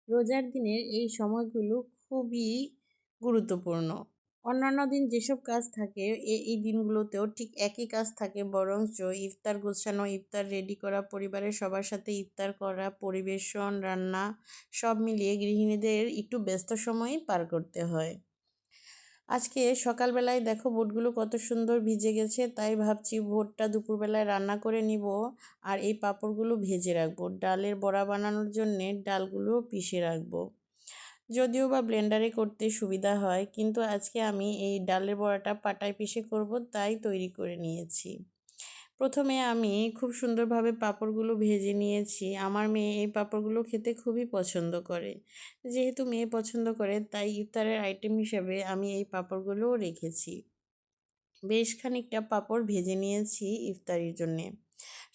রোজার দিনের এই সময়গুলো খুবই গুরুত্বপূর্ণ। অন্যান্য দিন যেসব কাজ থাকে এই দিনগুলোতেও ঠিক একই কাজ থাকে, বরঞ্চ ইফতার গোছানো, ইফতার রেডি করা, পরিবারের সবার সাথে ইফতার করা, পরিবেশন, রান্না সব মিলিয়ে গৃহিণীদের একটু ব্যস্ত সময়ই পার করতে হয়। আজকে সকালবেলায় দেখো বুটগুলো কত সুন্দর ভিজে গেছে, তাই ভাবছি ভোরটা দুপুরবেলায় রান্না করে নিব আর এই পাঁপড়গুলো ভেজে রাখবো। ডালের বড়া বানানোর জন্যে ডালগুলো পিষে রাখবো। যদিও বা ব্লেন্ডারে করতে সুবিধা হয়, কিন্তু আজকে আমি এই ডালের বড়াটা পাটায় পিষে করব, তাই তৈরি করে নিয়েছি। প্রথমে আমি খুব সুন্দরভাবে পাঁপড়গুলো ভেজে নিয়েছি। আমার মেয়ে এই পাঁপড়গুলো খেতে খুবই পছন্দ করে। যেহেতু মেয়ে পছন্দ করে, তাই ইফতারের আইটেম হিসেবে আমি এই পাঁপড়গুলোও রেখেছি। বেশ খানিকটা পাঁপড় ভেজে নিয়েছি ইফতারির জন্যে।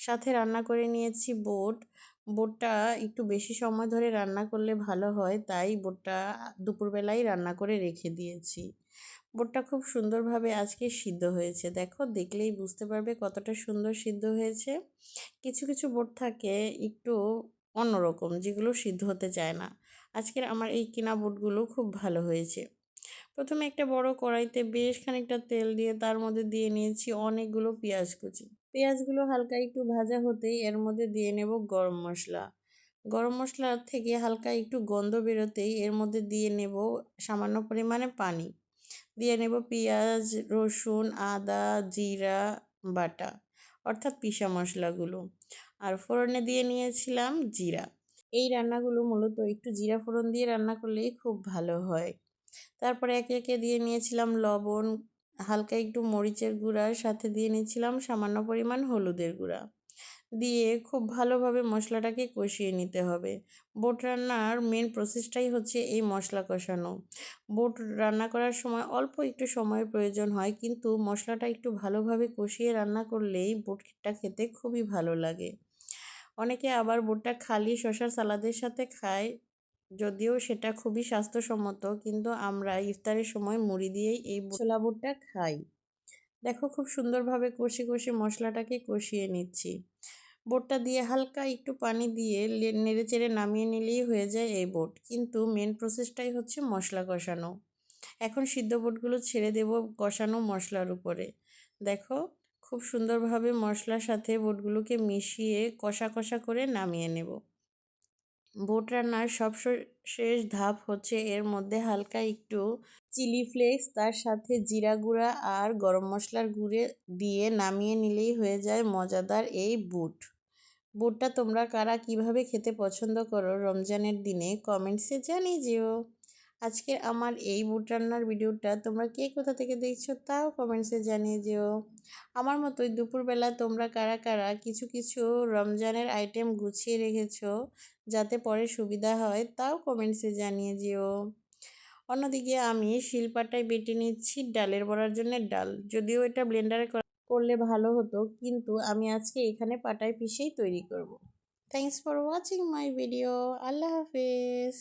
সাথে রান্না করে নিয়েছি বুট। বুটটা একটু বেশি সময় ধরে রান্না করলে ভালো হয়, তাই বুটটা দুপুরবেলায় রান্না করে রেখে দিয়েছি। বুটটা খুব সুন্দরভাবে আজকে সিদ্ধ হয়েছে। দেখো, দেখলেই বুঝতে পারবে কতটা সুন্দর সিদ্ধ হয়েছে। কিছু কিছু বুট থাকে একটু অন্যরকম, যেগুলো সিদ্ধ হতে চায় না। আজকের আমার এই কেনা বুটগুলো খুব ভালো হয়েছে। প্রথমে একটা বড় কড়াইতে বেশ খানিকটা তেল দিয়ে তার মধ্যে দিয়ে নিয়েছি অনেকগুলো পেঁয়াজ কুচি। পেঁয়াজগুলো হালকা একটু ভাজা হতেই এর মধ্যে দিয়ে নেব গরম মশলা। গরম মশলা থেকে হালকা একটু গন্ধ বেরোতেই এর মধ্যে দিয়ে নেব সামান্য পরিমাণে পানি। দিয়ে নেব পেঁয়াজ, রসুন, আদা, জিরা বাটা, অর্থাৎ পিষা মশলাগুলো। আর ফোড়নে দিয়ে নিয়েছিলাম জিরা। এই রান্নাগুলো মূলত একটু জিরা ফোড়ন দিয়ে রান্না করলেই খুব ভালো হয়। তারপরে একে একে দিয়ে নিয়েছিলাম লবণ, হালকা একটু মরিচের গুঁড়া, সাথে দিয়ে নিয়েছিলাম সামান্য পরিমাণ হলুদের গুঁড়া। দিয়ে খুব ভালোভাবে মশলাটাকে কষিয়ে নিতে হবে। বুট রান্নার মেন প্রসেসটাই হচ্ছে এই মশলা কষানো। বুট রান্না করার সময় অল্প একটু সময়ের প্রয়োজন হয়, কিন্তু মশলাটা একটু ভালোভাবে কষিয়ে রান্না করলেই বুটটা খেতে খুবই ভালো লাগে। অনেকে আবার বুটটা খালি শসার সালাদের সাথে খায়, যদিও সেটা খুবই স্বাস্থ্যসম্মত, কিন্তু আমরা ইফতারের সময় মুড়ি দিয়েই এই ছোলা বুটটা খাই। দেখো, খুব সুন্দরভাবে কষে কষে মশলাটাকে কষিয়ে নিচ্ছি। বুটটা দিয়ে হালকা একটু পানি দিয়ে নেড়ে চেড়ে নামিয়ে নিলেই হয়ে যায় এই বুট। কিন্তু মেন প্রসেসটাই হচ্ছে মশলা কষানো। এখন সিদ্ধ বুটগুলো ছেড়ে দেব কষানো মশলার উপরে। দেখো, খুব সুন্দরভাবে মশলার সাথে বুটগুলোকে মিশিয়ে কষা কষা করে নামিয়ে নেব। বুট রান্নার শেষ ধাপ হচ্ছে এর মধ্যে হালকা একটু চিলি ফ্লেক্স, তার সাথে জিরা গুঁড়া আর গরম মশলার গুঁড়ে দিয়ে নামিয়ে নিলেই হয়ে যায় মজাদার এই বুট। বুটটা তোমরা কারা কিভাবে খেতে পছন্দ করো রমজানের দিনে কমেন্টসে জানিয়ে যেও। আজকের আমার এই বুট রান্নার ভিডিওটা তোমরা কে কোথা থেকে দেখছো তাও কমেন্টসে জানিয়ে যেও। আমার মতোই দুপুরবেলা তোমরা কারা কারা কিছু কিছু রমজানের আইটেম গুছিয়ে রেখেছো যাতে পরে সুবিধা হয় তাও কমেন্টসে জানিয়ে যেও। অন্যদিকে আমি শিলপাটায় বেটে নিচ্ছি ডালের বড়ার জন্য ডাল। যদিও এটা ব্লেন্ডারে করলে ভালো হতো, কিন্তু আমি আজকে এখানে পাটায় পিষেই তৈরি করব। Thanks for watching my video. আল্লাহ হাফেজ।